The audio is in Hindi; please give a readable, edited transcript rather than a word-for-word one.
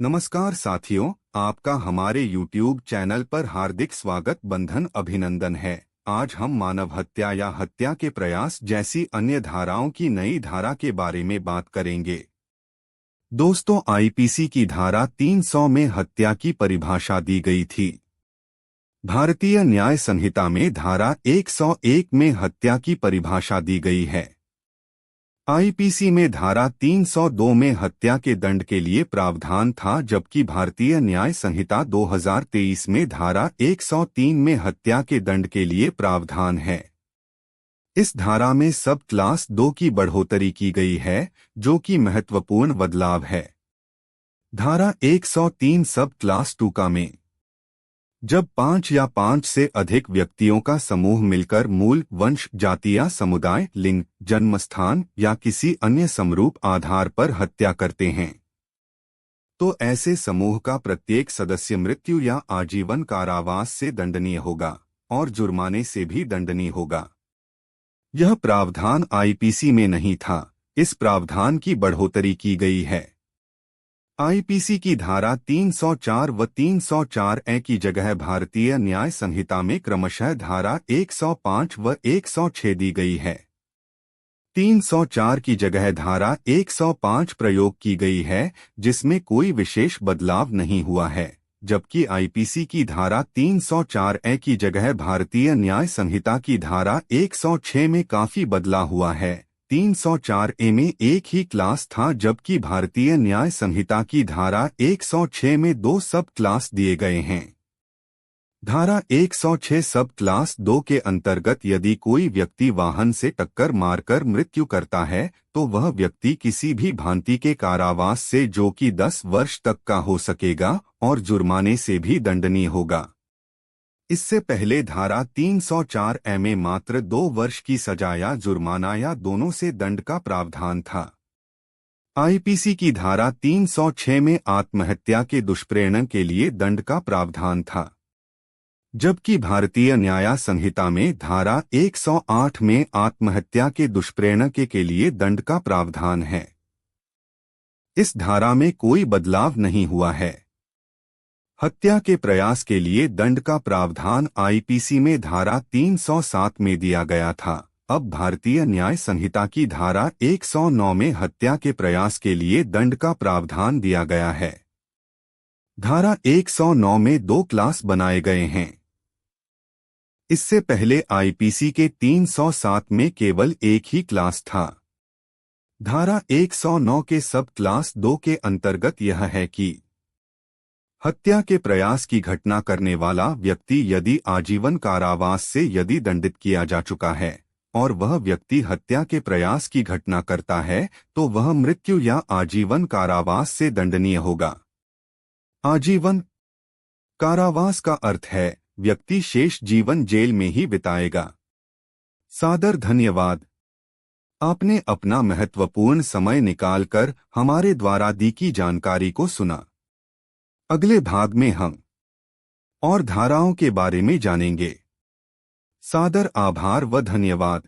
नमस्कार साथियों, आपका हमारे YouTube चैनल पर हार्दिक स्वागत बंधन अभिनंदन है। आज हम मानव हत्या या हत्या के प्रयास जैसी अन्य धाराओं की नई धारा के बारे में बात करेंगे। दोस्तों, आईपीसी की धारा 300 में हत्या की परिभाषा दी गई थी। भारतीय न्याय संहिता में धारा 101 में हत्या की परिभाषा दी गई है। आईपीसी में धारा 302 में हत्या के दंड के लिए प्रावधान था, जबकि भारतीय न्याय संहिता 2023 में धारा 103 में हत्या के दंड के लिए प्रावधान है। इस धारा में सब क्लास 2 की बढ़ोतरी की गई है, जो कि महत्वपूर्ण बदलाव है। धारा 103 सब क्लास 2 का में जब 5 या 5 से अधिक व्यक्तियों का समूह मिलकर मूल, वंश, जाति या समुदाय, लिंग, जन्मस्थान या किसी अन्य समरूप आधार पर हत्या करते हैं, तो ऐसे समूह का प्रत्येक सदस्य मृत्यु या आजीवन कारावास से दंडनीय होगा और जुर्माने से भी दंडनीय होगा। यह प्रावधान आईपीसी में नहीं था। इस प्रावधान की बढ़ोतरी की गई है। आईपीसी की धारा 304 व 304 ए की जगह भारतीय न्याय संहिता में क्रमशः धारा 105 व 106 दी गई है। 304 की जगह धारा 105 प्रयोग की गई है, जिसमें कोई विशेष बदलाव नहीं हुआ है, जबकि आईपीसी की धारा 304 ए की जगह भारतीय न्याय संहिता की धारा 106 में काफी बदला हुआ है। 304 ए में एक ही क्लास था, जबकि भारतीय न्याय संहिता की धारा 106 में 2 सब क्लास दिए गए हैं। धारा 106 सब क्लास 2 के अंतर्गत यदि कोई व्यक्ति वाहन से टक्कर मारकर मृत्यु करता है, तो वह व्यक्ति किसी भी भांति के कारावास से, जो कि 10 वर्ष तक का हो सकेगा, और जुर्माने से भी दंडनीय होगा। इससे पहले धारा 304 ए में मात्र 2 वर्ष की सजा या जुर्माना या दोनों से दंड का प्रावधान था। आईपीसी की धारा 306 में आत्महत्या के दुष्प्रेरण के लिए दंड का प्रावधान था, जबकि भारतीय न्याय संहिता में धारा 108 में आत्महत्या के दुष्प्रेरण के लिए दंड का प्रावधान है। इस धारा में कोई बदलाव नहीं हुआ है। हत्या के प्रयास के लिए दंड का प्रावधान आईपीसी में धारा 307 में दिया गया था। अब भारतीय न्याय संहिता की धारा 109 में हत्या के प्रयास के लिए दंड का प्रावधान दिया गया है। धारा 109 में 2 क्लास बनाए गए हैं। इससे पहले आईपीसी के 307 में केवल एक ही क्लास था। धारा 109 के सब क्लास 2 के अंतर्गत यह है कि हत्या के प्रयास की घटना करने वाला व्यक्ति यदि आजीवन कारावास से यदि दंडित किया जा चुका है और वह व्यक्ति हत्या के प्रयास की घटना करता है, तो वह मृत्यु या आजीवन कारावास से दंडनीय होगा। आजीवन कारावास का अर्थ है व्यक्ति शेष जीवन जेल में ही बिताएगा। सादर धन्यवाद। आपने अपना महत्वपूर्ण समय निकालकर हमारे द्वारा दी की जानकारी को सुना। अगले भाग में हम और धाराओं के बारे में जानेंगे। सादर आभार व धन्यवाद।